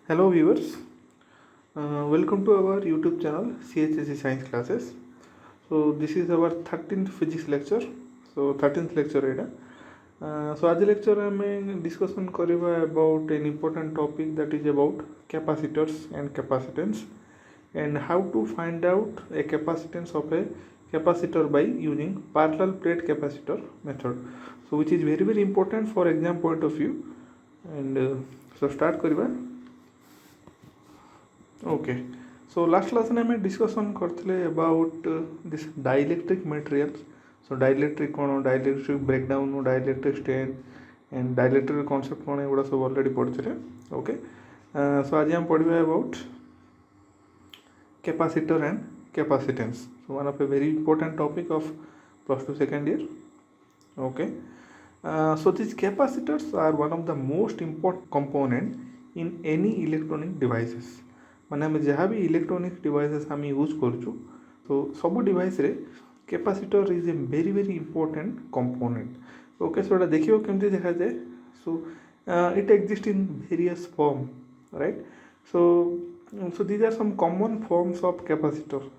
Hello viewers, welcome to our YouTube channel CHSC Science Classes. So this is our 13th physics lecture. So 13th lecture Etah. So आज lecture में discussion करिबा about an important topic that is about capacitors and capacitance and how to find out a capacitance of a capacitor by using parallel plate capacitor method. So which is very important for exam point of view. And so start करिबा. Okay so last class में हमें discussion करते about this dielectric materials. So dielectric कौन, dielectric breakdown, dielectric strain and dielectric concept कौन, एगुड़ा सब already पढ़ते. Okay so आज हम पढ़ा about capacitor and capacitance. So one of A very important topic of +2 second year. Okay so these capacitors are one of the most important component in any electronic devices. माने आम जहाँ भी electronic devices आम use करूँ तो सब device रे capacitor is a very important component. Okay so देखिए केमती देखा जाए. So it exist in various form, right. So these are some common forms of capacitor.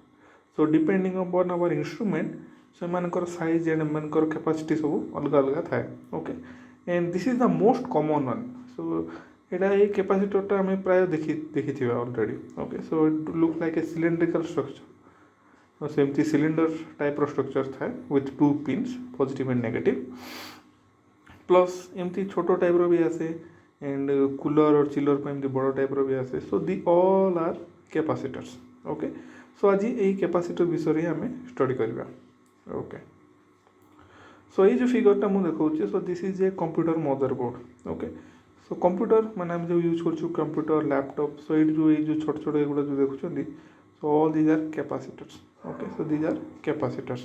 So depending upon our instrument so एमानकर size and एमानकर capacity सब अलग अलग थाए. Okay and this is the most common one. So एटा ये कैपेसिटरटा आम प्राय देखी already. Okay so it look like a cylindrical structure. सेमती सिलिंडर टाइप स्ट्रक्चर थाए with 2 pins positive and negative. Plus एमती छोटो टाइप भी आसे एंड कूलर और चिलर पर एमती बड़ टाइप भी आसे. So these all are capacitors. Okay so आज यही कैपेसिटर विषय आम स्टडी करवा. ओके सो ये जो फिगरटा मुझे देखा. सो this is a computer motherboard. Okay so computer माने हम जो यूज कर कंप्यूटर लैपटॉप. सो ये जो छोट छोट एगुड़ा जो देखुं. So all these are capacitors. Okay so these are capacitors.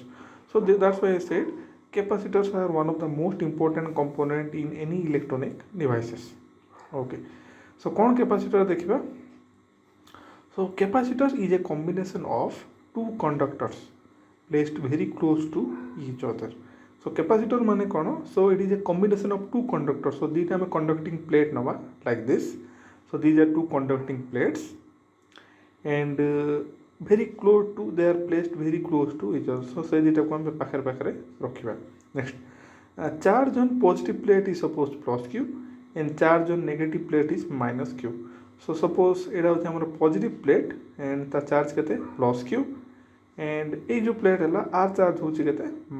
So that's why I said capacitors are one of the most important component in any electronic devices. Okay so कौन capacitor देखिबा. So capacitor is a combination of 2 conductors placed very close to each other. So capacitor माने कौन. So it is a combination of 2 conductors. So these are conducting plate नवा like this. So these are 2 conducting plates and very close to, they are placed very close to each other. So से दिटा को हम पाखरे पाखरे रखिबा. Next charge on positive plate is suppose plus q and charge on negative plate is minus q. So suppose एटा होचे हमर positive plate and ता charge केते plus q and ये जो प्लेट है आर चार्ज हो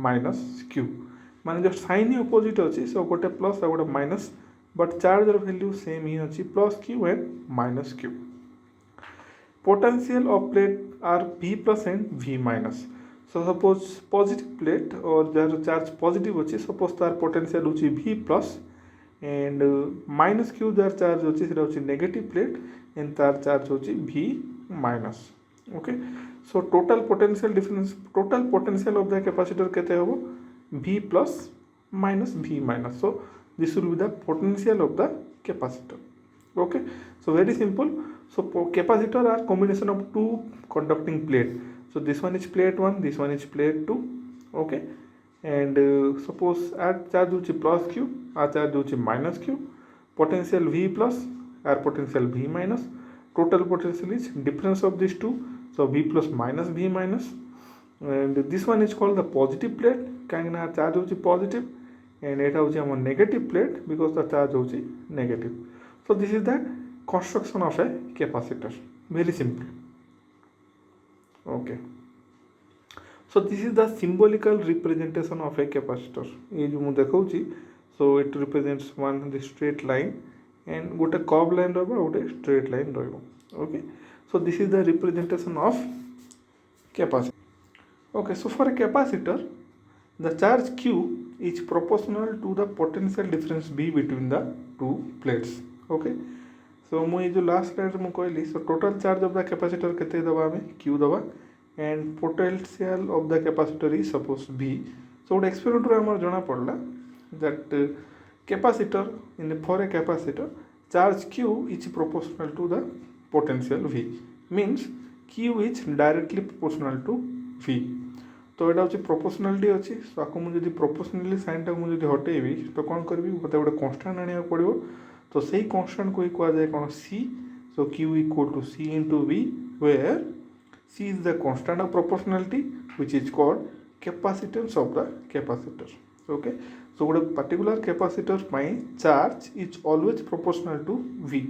माइनस क्यू. माने जो साइन ही अपोजिट अच्छी. सो गोटे प्लस आ गोटे माइनस बट चार्जर वैल्यू सेम ही अच्छी plus Q and minus Q. Potential of plate are V plus and V minus. So suppose positive plate और जार चार्ज पॉजिटिव अच्छी सपोज तार पोटेंशियल होची V plus and minus Q जार charge अच्छी से नेगेटिव प्लेट एंड तार charge होची V minus. Okay so total potential difference, total potential of the capacitor केते होबो V plus minus V minus. So this will be the potential of the capacitor. Okay so very simple. So capacitor are combination of 2 conducting plate. So this one is plate 1, this one is plate 2. Okay and suppose आर charge होची plus q, आर charge होची minus q. Potential V plus, आर potential V minus. Total potential is difference of this 2. So V plus minus V minus and this one is called the positive plate कहीं ना charge होची positive and एटा होची हम negative plate because the charge होची negative. So this is the construction of a capacitor. Very simple. Okay. So this is the symbolical representation of a capacitor. ये जो मुझे देखा so it represents one the straight line and गोटे curved line रहा गोटे straight line रहा. Okay. So this is the representation of capacitor. Okay, so for a capacitor, the charge Q is proportional to the potential difference B between the 2 plates. Okay, so मुझे जो last slide में कहली, so total charge of the capacitor केते दबा में Q दबा and potential of the capacitor is suppose B. So what experiment रे हमार जाना पड़ला that capacitor for a capacitor charge Q is proportional to the potential V means Q is directly proportional to V. तो यहाँ हूँ proportionality अच्छी. सो आपको मुझे प्रोपोर्शनली साइन टाक मुझे हटेबी तो कौन करी मत गोटे कन्स्टांट आने पड़ो. तो सही कन्स्टांट को ही कहुए कौन C. So Q equal to C into V, where C is the constant of proportionality, which is called capacitance of the capacitor. Okay, so what a particular capacitor by charge is always proportional to V.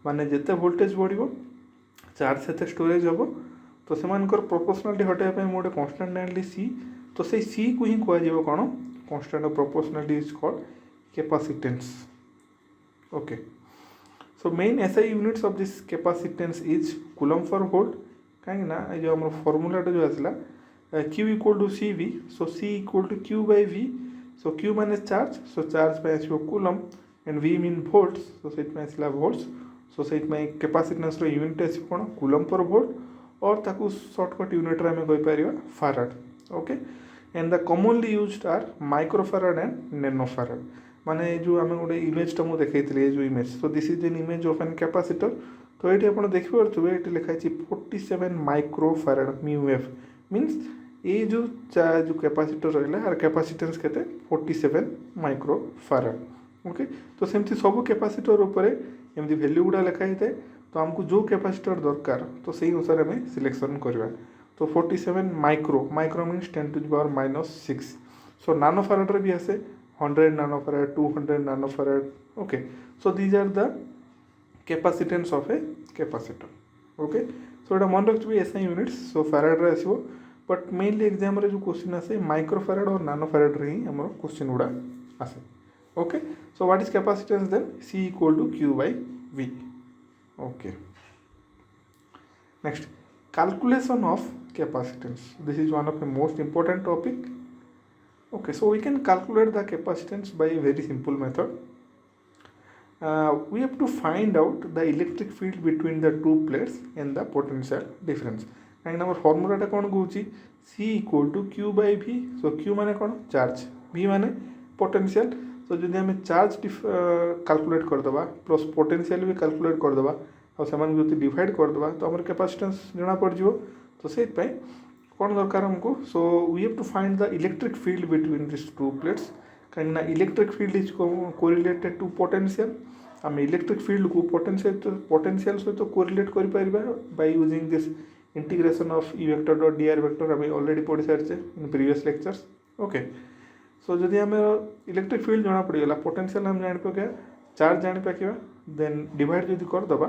माने जिते voltage बढ़िबो charge से storage हम तो से proportionality हटाइबा गोटे constant नाली सी तो से सी को ही कह कौन constant of proportionality is called capacitance. Okay, so main SI units of this capacitance is coulomb for volt. कहीं ना जो आम फॉर्मूलाटा जो आसला Q equal to C V, so C equal to Q by V. So Q माने charge, so charge पे आसो coulomb and V mean volts, so से आसला वोल्ट्स. सो से कैपेसिटेंस यूनिट आस कौन कूलम पर वोल्ट और ताकू शॉर्टकट यूनिट रे आम कहीपर farad. Okay, and the commonly used are microfarad and nanofarad. माने जो आम गोटे इमेजटा मुझे देखी जो image, so this is an image of an capacitor. तो ये आप देखिपे ये लिखाई 47 माइक्रोफाराड म्यू एफ मीन्स ये जो कैपेसिटर रहा यार कैपेसिटेंस के 47 माइक्रोफाराड. ओके, तो सेमती सब कैपेसिटर ऊपर एमती वैल्यू गुड़ा लिखाई थाए. तो आमको जो कैपेसिटर दरकार तो से अनुसार आम सिलेक्शन करवा. तो 47 micro means 10 to the power -6. सो नानो फाराड भी आसे 100 nanofarad, 200 nanofarad. Okay, so these are the capacitance of a capacitor. Okay, so it मन रखिए SI units. So farad रे आसो, बट मेनली एग्जाम रे जो क्वेश्चन आसे माइक्रोफाराड और नानोफाराड रे ही हमर क्वेश्चन गुड़ा आसे. Okay, so what is capacitance then? C equal to Q by V. Okay, next, calculation of capacitance. This is one of the most important topic. Okay, so we can calculate the capacitance by a very simple method. We have to find out the electric field between the two plates and the potential difference. कहीं ना फॉर्मूलाटा कौन कहूँ C equal to Q by V. So Q माने कौन charge, V माने potential. तो जब आम चार्ज कैलकुलेट करदे प्लस पोटेंशियल भी कैलकुलेट करदे और से डिवाइड करदे तो आम कैपेसिटेंस जना पड़ जाए. तो से कौन दरकार हमको? So we have to find the electric field between this two plates. कहीं electric field is correlated to potential. आम इलेक्ट्रिक फील्ड को पोटेंशियल सहित कोरिलेट कर by using this integration of E vector dot d r vector. आम already पढ़ी सारी in previous lectures. Okay, so जदि आम इलेक्ट्रिक फील्ड जना पड़गला पोटेंशियल आम जान पा चार्ज जान पाकिबा देन डिवाइड जदि करदबा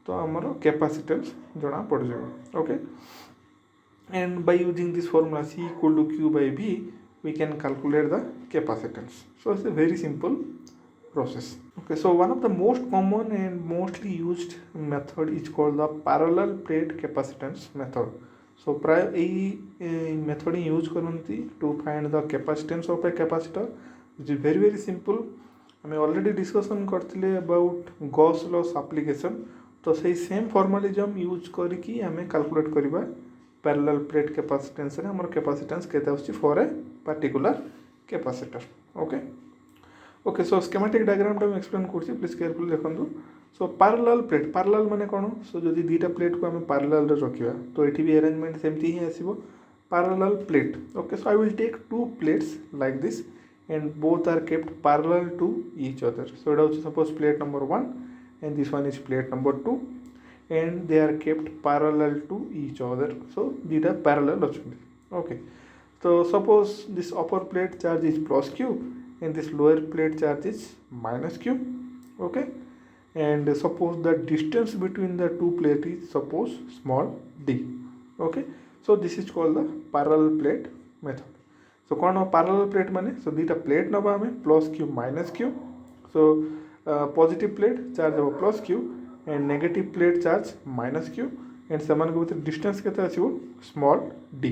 तो आमर कैपेसिटेंस जना पड़ जाए. Okay, and by using this formula C equal to Q by V we can calculate the capacitance. So it's a very simple process. Okay, so one of the most common and mostly used method is called the parallel plate capacitance method. So a method use करती to find the capacitance of a capacitor, which is very simple. हमें already discussion करते about Gauss laws application. तो सही same formalism use करके हमें calculate करवा parallel plate capacitance रे हमर कैपेसिटेंस केते आछि for a particular capacitor. Okay, okay, so schematic diagram टा एक्सप्लेन करछि, प्लीज केयरफुली देखंतु. सो पैरेलल प्लेट, पैरेलल माने कोन? सो जदि दुईटा प्लेट को हम पैरेलल रे रखिबा तो एठी भी अरेंजमेंट सेमती ही आसीबो parallel plate. Okay, so I will take two plates like this and both are kept parallel to each other. So एटा होछि suppose plate number 1 and this one is plate number 2 and they are kept parallel to each other. So these are parallel achhundi. Okay, so suppose this upper plate charge is plus Q and this lower plate charge is minus Q. Okay, and suppose the distance between the two plate is suppose small d. Okay, so this is called the parallel plate method. So कौन parallel plate माने? So दीटा plate नबा हमें plus Q minus Q. So positive plate charge हम plus Q and negative plate charge minus Q and से भर distance के आसो स्मॉल d.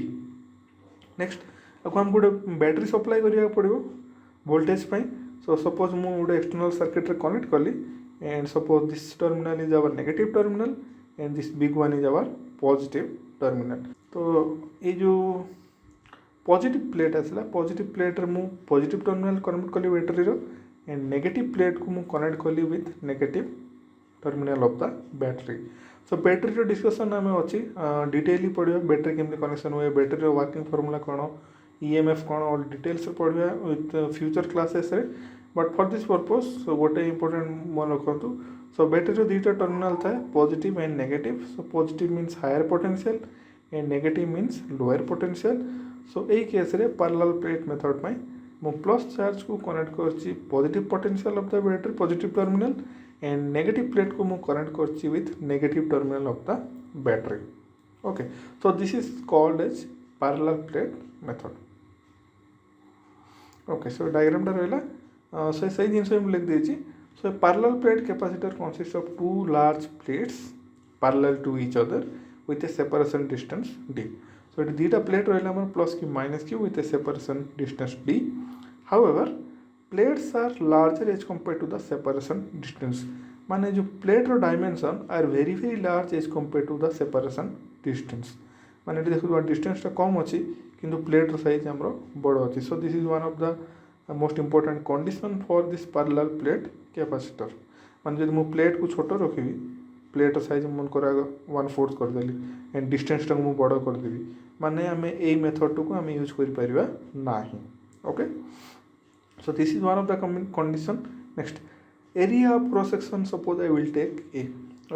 नेक्स्ट आपको हम गोटे बैटरी सप्लाई करा पड़ो वोल्टेज पाई. सो सपोज मु गोटे एक्सटर्नल सर्किट रे कनेक्ट कली and suppose this terminal is our negative terminal and this big one is our positive terminal. तो ये जो पॉजिटिव प्लेट आसला पॉजिटिव प्लेट रे मु पॉजिटिव टर्मिनल कनेक्ट कली बैटरी रो एंड नेगेटिव प्लेट को मुझे कनेक्ट कली with negative terminal of the battery. So battery discussion आम अच्छी डिटेली पढ़ा बैटरी केमती कनेक्शन हुए, बैटरी वर्किंग फॉर्मूला कौन, EMF कौन और डिटेल्स पढ़ा विथ फ्यूचर क्लासेस रे. बट फॉर दिस पर्पस गोटे इंपोर्टेंट मन रखु. सो बैटरी दुईटा टर्मिनाल थाए positive and negative so positive means higher potential and negative means lower potential so यही केस रे पैरेलल प्लेट मेथड में मु प्लस चार्ज को कनेक्ट करछि positive potential of the battery positive terminal and negative plate को मु connect करछि with negative terminal of the battery okay so this is called as parallel plate method okay so diagram टा रहला सही जिनस लिख देछि so parallel plate capacitor consists of two large plates parallel to each other with a separation distance d so it दीटा plate रहला हमर plus q minus q with a separation distance d however plates are larger as compared to the separation distance माने जो plate रो dimension are very large as compared to the separation distance माने देखो distance टा कम अछि किंतु plate रो size हमरो बड़ अछि सो this is one of the most important condition for this parallel plate capacitor मान जब मु प्लेट को छोट रखी प्लेट साइज मन कर 1/4 करदेली एंड डिस्टेंस टाक मु बड़ करदेवी माने आम यही मेथड को आम यूज करिपरिबा नाही okay so this is one of the condition next area of cross section suppose I will take a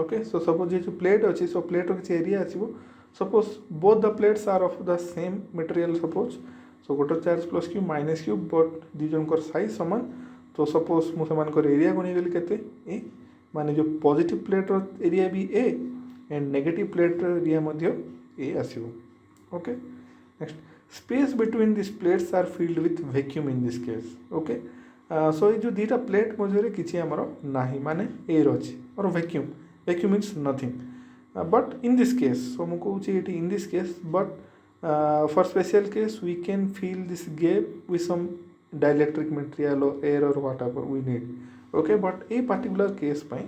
okay so suppose ये जो प्लेट अच्छी सो प्लेट किसी एरिया आसो suppose both the plates are of the same material suppose so गोटे charge plus Q minus Q but दी जनकर size समान तो सपोज मुझे एरिया को नहीं केते ए माने जो पॉजिटिव प्लेट एरिया भी A and negative plate area मध्य ए आसीबो okay next space between this plates are filled with vacuum in this case okay so ये जो दीटा प्लेट मध्य किसी आमर नाही माने एयर अच्छी और vacuum means nothing but in this case so मु कहूँ in this case but for special case we can fill this gap with some dielectric material or air or whatever we need okay but a particular case ପାଇଁ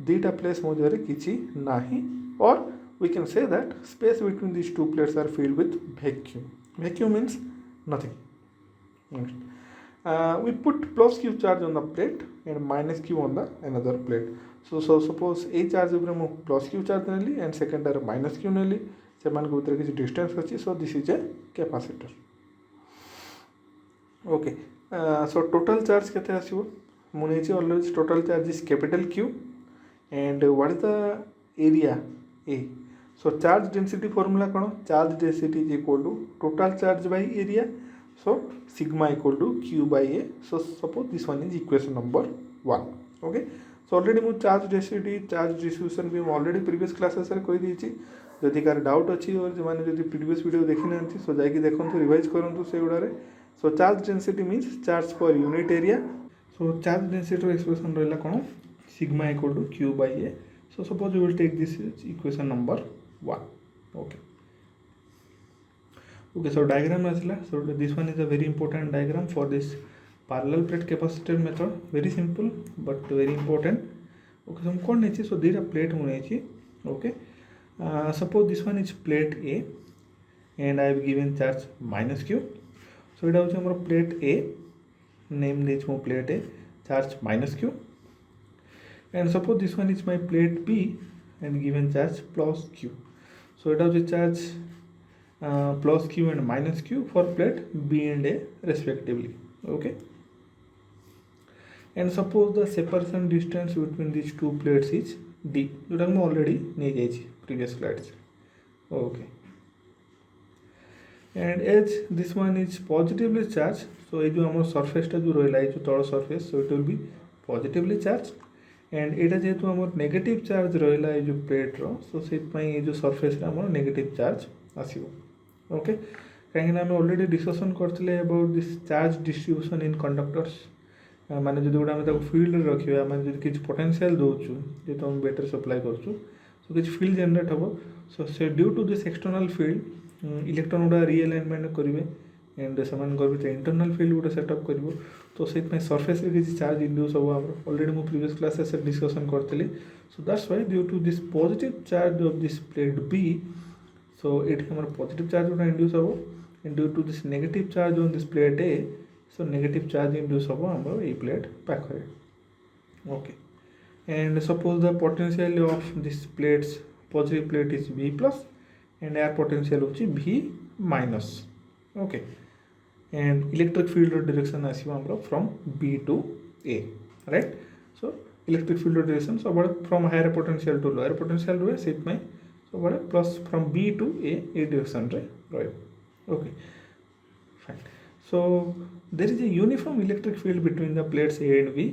दीटा plates मध्य किछि नाही or we can say that space between these two plates are filled with vacuum means nothing next we put plus q charge on the plate and minus q on the another plate so suppose a charge ऊपर मु plus q charge Nelly and second are minus q नेली सेमान को भितर किछि distance अछि so this is a capacitor okay so total charge केते आसीबो मुझे always total charge is capital Q and what is the area A so charge density formula कौन charge density is equal to total charge by area so sigma equal to Q by A so suppose this one is equation number 1 okay so already मु charge density charge distribution भी already previous classes रे कहि दिछि जदि car doubt अछि और जे माने जदि previous video देखि नांती सो जाई कि देखंतु रिवाइज करंतु से गुडा रे so charge density means charge per unit area so charge density expression रहला कोन sigma equal to q by a so suppose we will take this equation number 1 okay so diagram asla so this one is a very important diagram for this parallel plate capacitor method very simple but very important okay so cone नेछि so दीटा plate हो नेछि okay suppose this one is plate a and I have given charge minus q so इटा हूँ plate A name दे plate A charge minus Q and suppose this one is my plate B and given charge plus Q so इटा हूँ charge plus Q and minus Q for plate B and A respectively okay and suppose the separation distance between this two plates is d जोटा मुझे already नहीं जाइए previous slides okay and as this one is positively charged so ये जो हमारे surface टा जो रहला ये जो तଳ surface so it will be positively charged and एटा जेतु हमर नेगेटिव चार्ज रहला ये जो प्लेट रो so से पई ये जो surface रा हमर नेगेटिव चार्ज आसीबो ओके काहे ना हम ऑलरेडी डिस्कशन करथिले about this charge distribution in conductors माने जदि गुडा हम ताको फील्ड रे रखिबा माने जदि किछ पोटेंशियल दोछु जे तो हम बैटरी सप्लाई करछु so किछ फील्ड जनरेट हबो so से due to this external field electron गुड़ा रिअलाइनमेंट करेंगे एंड से इंटरनल फील्ड गोटे सेटअप कर तो से सरफेस किसी चार्ज इंड्यूस हम ऑलरेडी मुझे प्रीवियस क्लासेस डिस्कशन करी so that's why due to this positive charge of this plate B so ये पॉजिटिव चार्ज गोटा इंड्यूस हम and due to this negative charge on this plate A so negative charge induce हम आम ये plate पाखे okay and suppose the potential of this plates positive plate is B plus and air potential होची V minus okay and electric field direction आसीबो हमरो from B to A right so electric field direction सब from higher potential to lower potential रहे से सब plus from B to A direction रे रहे okay fine so there is a uniform electric field between the plates A and B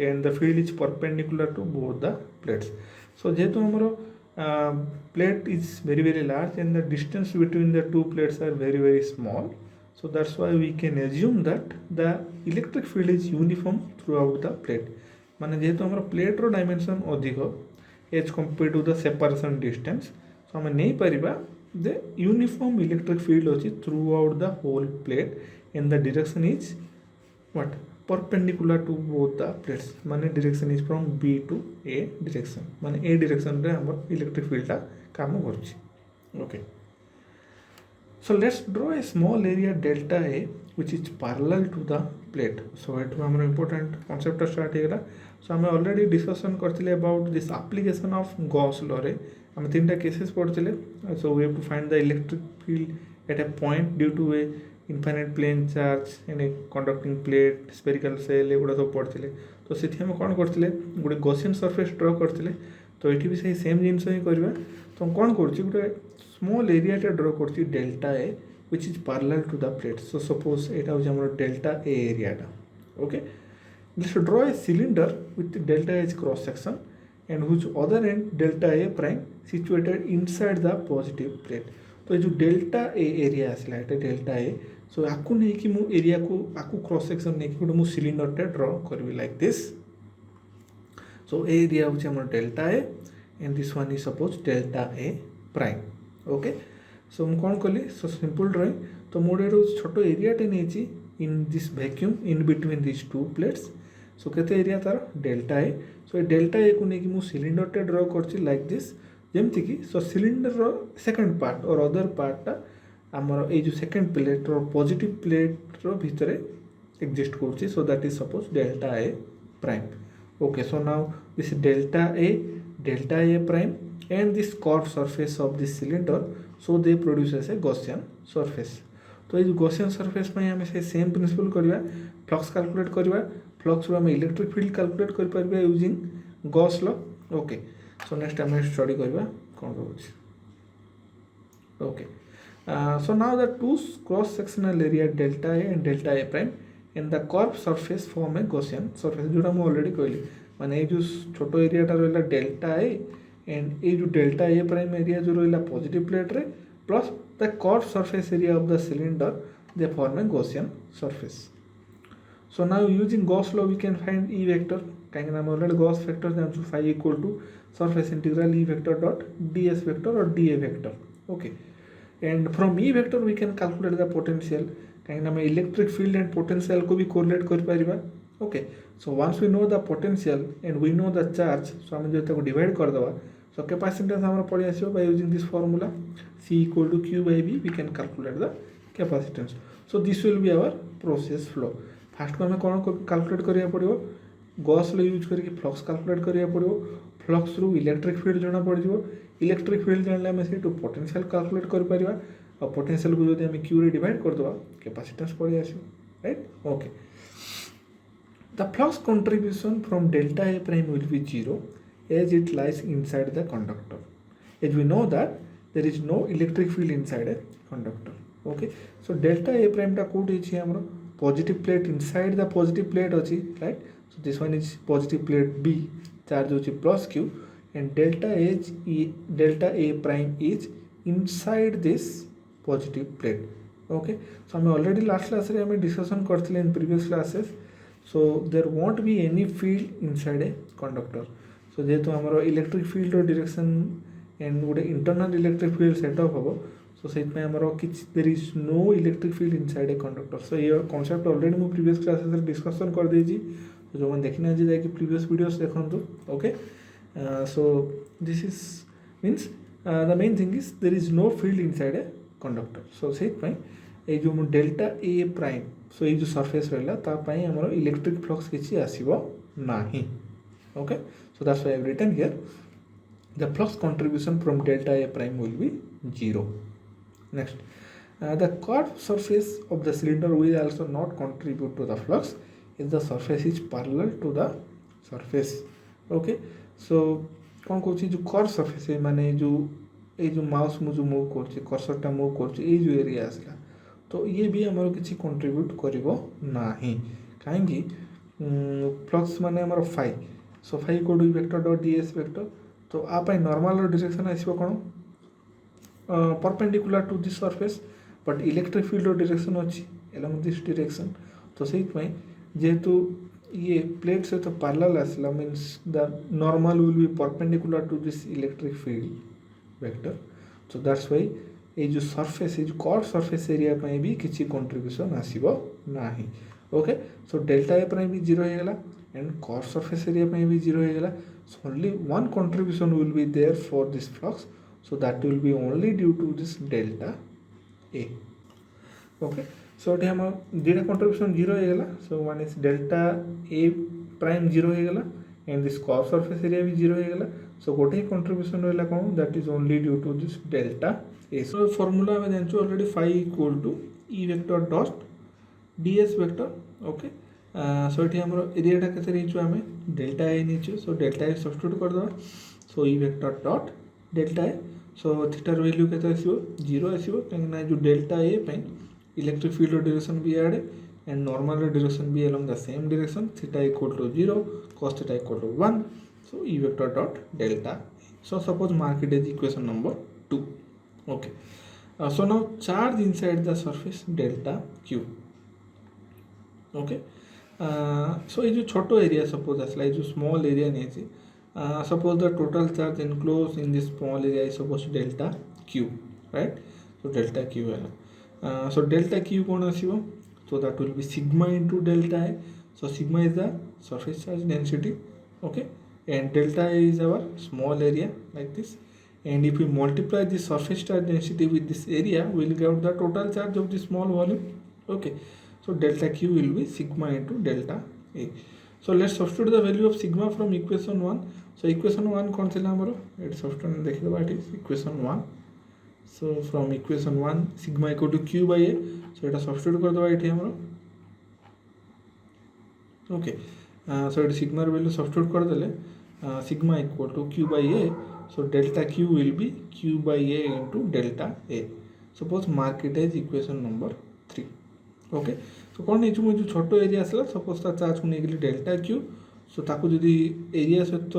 and the field is perpendicular to both the plates so जेहेतु हमरो plate is very large and the distance between the two plates are very small so that's why we can assume that the electric field is uniform throughout the plate माने जेहेतु हमरो plate रो dimension अधिक as compared to the separation distance so हमें नहीं परिबा the uniform electric field अछि throughout the whole plate and the direction is what perpendicular to both the plates माने direction is from B to A direction माने A direction रे हमर electric field ता काम करछि okay so let's draw a small area delta A which is parallel to the plate so it हमर important concept start हेगला so हमें already discussion करथिले about this application of Gauss law रे हम तीनटा cases पढ़थिले so we have to find the electric field at a point due to a infinite plane charge in a conducting plate spherical cell एगुड़ा सब पढ़थिले तो सेठी हम कोन करथिले गुडे Gaussian surface draw करथिले तो एठी भी सही सेम जिंस ही करबा तो हम कोन करछि गुडे स्मॉल एरिया टे ड्रा करछि delta A which is parallel to the plate so suppose एटा हो हमर डेल्टा ए एरिया टा okay let's draw a cylinder with delta as cross section and whose other end delta A prime situated inside the positive plate तो ये जो delta A area आसला एटा delta A सो आकु नहीं कि मु एरिया को आकु cross section नहीं कि गोटे मु सिलिंडर टे ड्रा करबी like this so A area होचे हमर delta A and this one is suppose delta A prime okay so मु कोन कली सो सिंपल ड्राइंग तो मोडे रो छोटो एरिया टे नेची in this vacuum in between this two plates so केते एरिया तार delta A so delta A को नहीं कि मु सिलिंडर टे ड्रा करछि लाइक दिस जेमती कि सो सिलिंडर रो सेकंड पार्ट और अदर पार्टटा आमर ए जो सेकंड प्लेट रो पॉजिटिव प्लेट रो भितरे एग्जिस्ट करछि सो that is suppose delta A prime okay so now this delta A prime and this curve surface of this cylinder so they produces A Gaussian surface तो ये Gaussian surface में हमें से same principle करबा flux calculate करबा flux रो हम electric field calculate कर परबा using Gauss law okay so next हम स्टडी करबा कोन होछि okay so now the two cross sectional area delta A and delta A prime and the curved surface form a Gaussian surface जोटा मैं already कहली माने जो छोटो एरिया टा रहला डेल्टा A and ए जो डेल्टा A prime एरिया जो रहला पॉजिटिव प्लेट रे plus the curved surface area of the cylinder they form a Gaussian surface so now using Gauss law we can find E vector काहे ना हम already Gauss vector जानछु phi equal to surface integral E vector dot ds vector or dA vector okay and from E vector we can calculate the potential कहीं ना मैं electric field and potential को भी correlate कर Paribas okay so once we know the potential and we know the charge so हम जो ताको divide कर दवा so capacitance हमरा पड़ी आसीबो by using this formula C equal to Q by V we can calculate the capacitance so this will be our process flow first को हमें कौन calculate करिया पड़िबो गॉस लॉ यूज करके फ्लक्स कैलकुलेट करिया पड़िबो flux रू electric field जाना पड़ जिवो इलेक्ट्रिक फील्ड जानले हमें सेटू पोटेंशियल कैलकुलेट कर परिबा और पोटेंशियल को जदि हमें क्यू रे डिवाइड कर दवा कैपेसिटेंस पड़ी आसी right okay the flux contribution from delta A prime will be 0 as it lies inside the conductor as we know that there is no electric field inside a conductor okay so delta a prime टा कोठी छी हमरो positive plate inside the positive plate अछि right so this one is positive plate B charge होची plus Q and delta A prime is inside this positive plate okay so हमें already last class रे हमें discussion करथिले in previous classes so there won't be any field inside a conductor so जेहेतु हमरो electric field or direction and गोटे internal electric field set up हबो so set में हमरो किछ there is no electric field inside a conductor so ये concept already मैं previous classes रे discussion कर देजी तो जो मैं देखना जी जाए कि प्रीवियस वीडियोस देखंतु okay so this is means the main thing is there is no field inside a conductor so सेट पई ए जो डेल्टा ए प्राइम सो ये जो सरफेस रहला ता पई हमरो इलेक्ट्रिक फ्लक्स किछि आसीबो नाही okay so that's why I have written here the flux contribution from delta A prime will be 0 next the curved surface of the cylinder will also not contribute to the flux if the surface is parallel to the surface okay so कौन कौन जो curve surface माने जो mouse मु जो move कर कर्सरटा move कर जो एरिया आसला तो ये भी आमर किसी कंट्रीब्यूट करिवो नाही कहीं फ्लक्स माने आमर फाई सो फाई कोड वेक्टर डॉट डीएस वेक्टर तो आप नॉर्मल डायरेक्शन आसो कौन perpendicular to this surface but electric field direction अच्छी along this direction तो से जेहेतु ये प्लेट से तो पैरेलल आसला means the normal will be perpendicular to this electric field vector so that's why ये जो सरफेस ये जो कर्व सरफेस एरिया भी किसी कंट्रीब्यूशन आसीबो नाही ओके सो डेल्टा ए पर भी जीरो हो गला एंड कर्व सरफेस एरिया भी जीरो हो गला so only one contribution will be there for this flux so that will be only due to this delta A okay so ये हम दुटा कंट्रीब्यूशन जीरो हो गला so one is delta A prime zero हो गला and this curve surface area भी zero हो गला सो गोटे कंट्रीब्यूशन रहा कौन that is only due to this delta A so formula आम जानूँ already phi equal to E vector dot DS vector okay so ये आम एरियाटा के रहीचु आम डेल्टा ए नहीं सो डेल्टा ए सब्स्टिट्यूट करदे सो E vector dot delta A so थीटार value के zero आसो कहीं जो delta A electric field direction भी आड़े एंड नॉर्मल डायरेक्शन भी along the same direction theta equal to 0 cos theta equal to 1 so E vector dot delta so suppose mark it as equation number 2 okay so now charge inside the surface delta q okay so ये जो छोटो area suppose आसला ये जो small area नहीं suppose the total charge enclosed in this small area is suppose delta q right so delta q है so delta q कौन आसीबो so that will be sigma into delta a so sigma is the surface charge density okay and delta a is our small area like this and if we multiply the surface charge density with this area we will get the total charge of the small volume okay so delta q will be sigma into delta a so let's substitute the value of sigma from equation 1 so equation 1 कौन थिला हमरो eight substitute देखि दबा it is equation 1 so from equation 1 sigma equal to q by a so এটা substitute कर दबा इठी हमरो okay so it sigma value substitute कर देले sigma equal to q by a so delta q will be q by a into delta a suppose mark it as equation number 3 okay so कौन नहीं जो छोटो area आसला suppose ता charge को नहीं डेल्टा क्यू सो ताको जदि एरिया सहित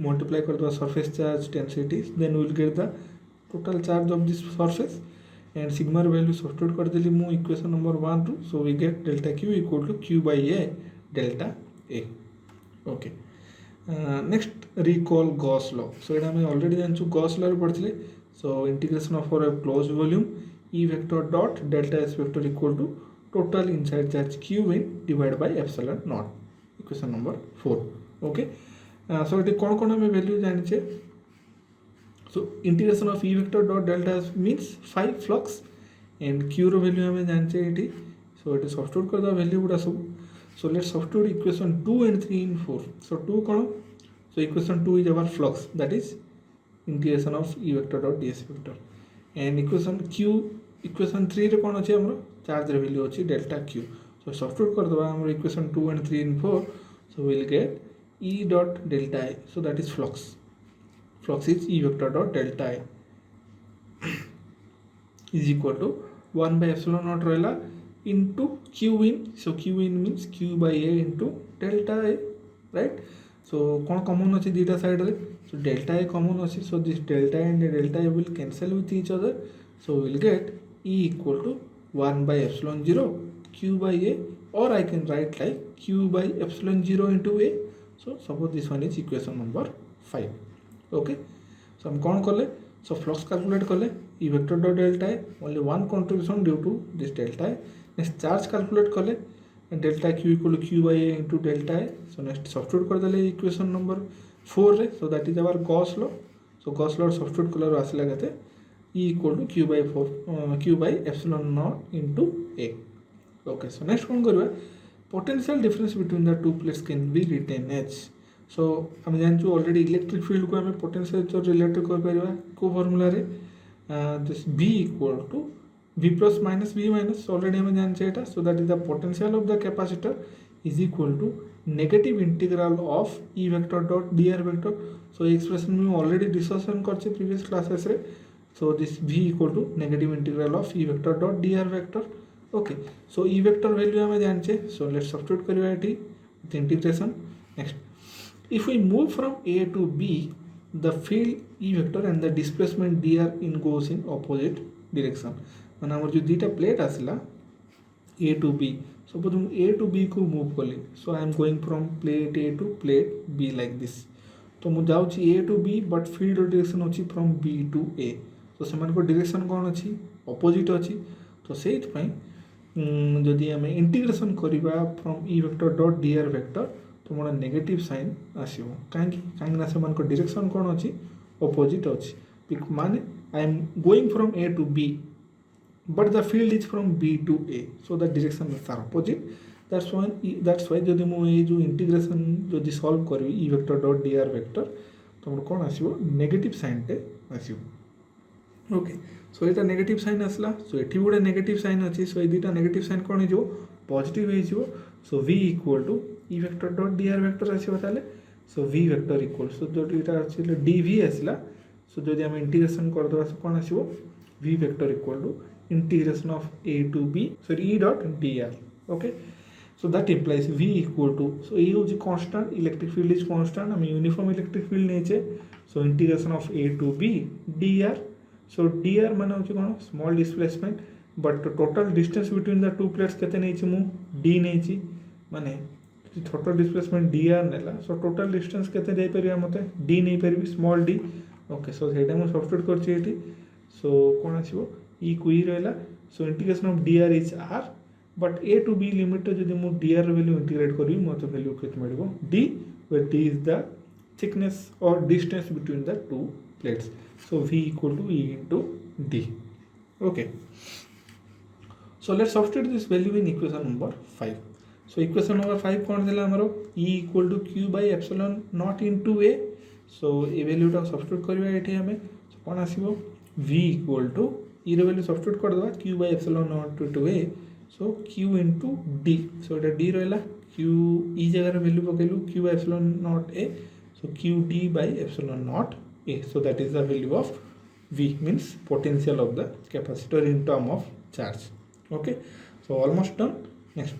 मल्टीप्लाई कर दबा surface charge density than will get the total charge of this surface and sigma value substitute कर देली मु equation number 1 2 so we get delta q equal to q by a delta a okay next recall Gauss law so এটা আমি already जानछु Gauss law पढ़थिले so integration of for a closed volume e vector dot delta s vector equal to total inside charge q in divided by epsilon naught equation number 4 okay so ये कौन हमें value जानी छे so integration of e vector dot delta s means phi flux and q रो value हमें जानचे एठी so it substitute कर द वैल्यू गुडा सब so let's substitute equation 2 and 3 in 4 so 2 cone so equation 2 is our flux that is integration of e vector dot ds vector and equation 3 रे कोन अछि हमरो चार्ज रे वैल्यू अछि delta q so substitute कर दबा हमरो equation 2 and 3 in 4 so we'll get e dot delta I so that is flux is e vector dot delta I is equal to 1 by epsilon naught रहला into q in so q in means q by a into delta a right so कौन common अछि दीटा side रे so delta a common अछि so this delta and delta a will cancel with each other so we'll get e equal to 1 by epsilon 0 q by a or I can write like q by epsilon 0 into a so suppose this one is equation number 5 ओके so हम कौन कले so flux calculate कले E vector dot delta है only one contribution due to this delta है next charge calculate कले delta Q equal to Q by A into delta है so next substitute कर देले इक्वेशन नंबर 4 रे so that is our Gauss law so Gauss law substitute कलर आसला केते E equal to Q by 4 Q by epsilon naught into A okay so next कौन करबा potential difference between the two plates can be written as so आम जानू already electric field को आम potential सहित रिलेट कर को फॉर्मूला रे this be equal to v plus minus v minus already आम जानचे एटा so that is the potential of the capacitor is equal to negative integral of E vector dot dr vector. So expression we already discussion करछे previous classes रे. So this V equal to negative integral of E vector dot dr vector. Okay, so E vector value हमें जानछे. So let's substitute करिवा एठी with integration. Next, if we move from A to B, the field E vector and the displacement dr in goes in opposite direction. माने हमर जो दुईटा plate आसला A to B, suppose हम A to B को move कली, so I am going from plate A to plate B like this. तो मु जाउछि A to B but field direction अछि from B to A. तो समान को डायरेक्शन कौन अछि ऑपोजिट अछि. तो सेहित पई जदि हमें इंटीग्रेशन करिबा from E vector dot dr vector तो मोर नेगेटिव साइन आसीबो. काहे ना समान को डायरेक्शन कौन अछि ऑपोजिट अछि. माने I am going from A to B but the field is from B to A, so the direction is opposite. That's why जदि मु ए जो इंटीग्रेशन जदि सॉल्व करबी E vector dot dr vector तो मोर कोन आसीबो नेगेटिव साइन टे आसीबो. Okay, सो एटा negative sign आसला. सो एठी गोटे नेगेटिव साइन अछि. सो ए दुटा नेगेटिव साइन कोन हिजो पॉजिटिव हिजो. So V equal to E vector dot dr vector आसीबो ताले. So V vector equal so जो एटा अछि dV आसला. सो जदि हम इंटीग्रेशन कर दवा कोन आसीबो V vector equal to integration of A to B, sorry, E dot dr. Okay, so that implies V equal to, so E is constant, electric field is constant, I mean uniform electric field nature. So integration of A to B dr. So dr माने होची कोन small displacement, but total distance between the two plates केते नेछि मु d नेछि. माने total displacement dr नेला, so total distance केते जाई परिया मते d नै परिबी small d. Okay, so सेटा मु सब्स्टिट्यूट करछि एठी. So कोन आसीबो E को E रहला. So integration of dr is r, but A to B limit to जदि मु dr value integrate करबी मते value केते मिलबो d, where d is the thickness or distance between the two plates. So V equal to E into d. Okay, so let's substitute this value in equation number 5. So equation number 5 कोन देला हमरो E equal to q by epsilon naught into A. So A value टा substitute करबा एठी हमें. So कोन आसीबो V equal to E रे value substitute कर दवा q by epsilon naught into A. So q into d. So Etah d रहला. q E जगह रे value पकेलु q by epsilon naught A. So q d by epsilon naught A. So that is the value of V, means potential of the capacitor in term of charge. Okay, so almost done. Next,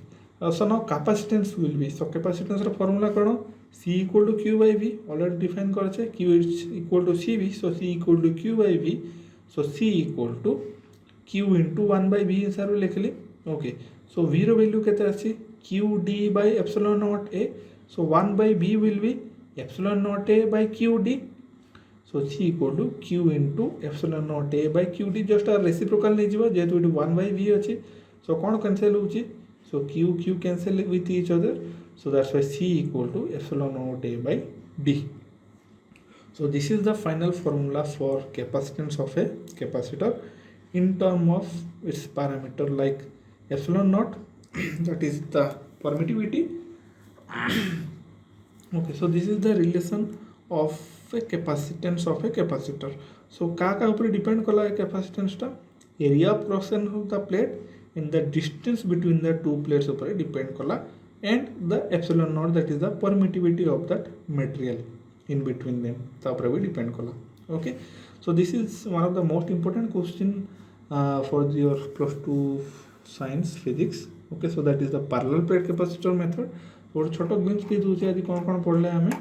so now capacitance will be, so capacitance रा formula करो C equal to q by V already define करछे. q is equal to CV, so C equal to q by V. So C equal to q into 1 by V हिसाब रे लिखली. Okay, so V रो value केते अछि q d by epsilon naught A. So 1 by V will be epsilon naught A by q d. So C equal to q into epsilon naught A by q d. Just a reciprocal नहीं जीवा जेहेतु it 1 by V अछि. So कौन cancel होछि. So q cancel with each other. So that's why C equal to epsilon naught A by d. So this is the final formula for capacitance of a capacitor in term of its parameter like epsilon naught that is the permittivity. Okay, so this is the relation of a capacitance of a capacitor. So का ऊपर depend कला है capacitance टा area of cross of the plate and the distance between the two plates ऊपर depend कला, and the epsilon naught that is the permittivity of that material in between them तापर भी depend कला. Okay, so this is one of the most important question for your plus 2 science physics. Okay, so that is the parallel plate capacitor method. और छोटो glimpse भी दूसरे आदि कौन पढ़ले हमें.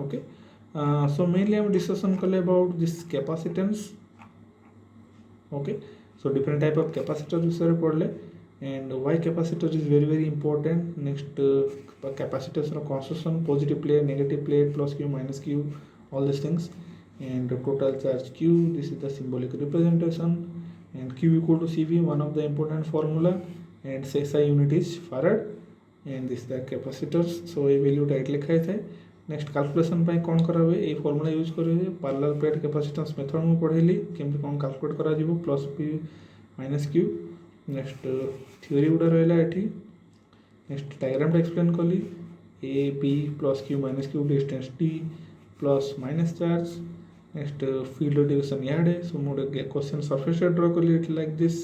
Okay, so mainly हम discussion कले about this capacitance. Okay, so different type of capacitor विषय पढ़ले and why capacitor is very important. Next, capacitors construction, positive plate, negative plate, plus q, minus q, all these things, and total charge q. This is the symbolic representation, and q equal to cv, one of the important formula, and SI unit is farad, and this is the capacitors. So ये value टाइट लिखा है. Next calculation पाई कौन करावे ए formula use करेंगे. Parallel plate capacitance method में पढ़ेली केमती कौन कैलकुलेट करा जीवो plus P minus Q. Next theory गुड़ा रहा एठी. नेक्स्ट डायग्राम एक्सप्लेन कली A B plus Q minus Q distance T plus minus charge. Next field division याडे. सो मोटे क्वेश्चन सरफेस ड्रा कली like this.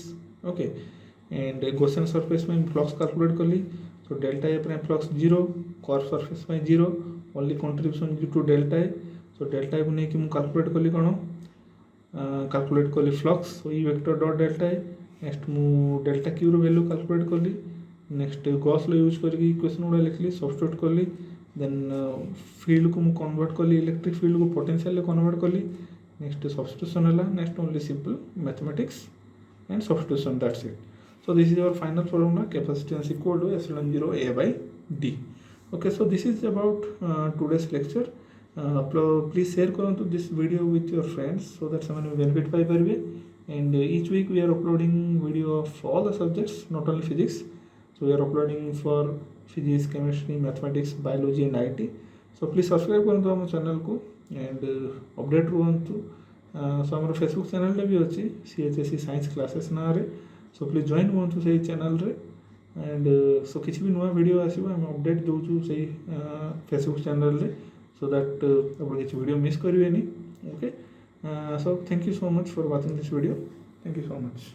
Okay, and Gaussian surface में flux calculate कली तो delta A prime flux 0 curve surface में 0 only contribution due to delta A so delta A को नहीं कि कैलकुलेट कली कौन कैलकुलेट कली flux so E vector dot delta A next मु delta Q rho value calculate कली नेक्स्ट गॉस लो यूज करके इक्वेशन गुड़ा लिखली सब्स्टिट्यूट कली देन फील्ड को मु कन्वर्ट कली इलेक्ट्रिक फील्ड को पोटेंशियल कन्वर्ट कली नेक्स्ट सब्स्टिट्यूशन है next only simple mathematics and substitution, that's it. So this is our final formula, capacitance equal to epsilon 0 A by D. Okay, so this is about today's lecture. Please share करो this video with your friends so that someone will benefit by parve. And each week we are uploading video of all the subjects, not only physics. So we are uploading for physics, chemistry, mathematics, biology and IT. So please subscribe करो हम channel को and update रुहतु. सो आम Facebook channel भी अच्छी CHSE science classes ना रे so please join हूँ से चैनल रे एंड सो किसी भी नुआ वीडियो आसो आम अपडेट दूचु से फेसबुक चैनल रे सो दैट आप किसी वीडियो मिस करेंगे okay so thank you so much for watching this video thank you so much.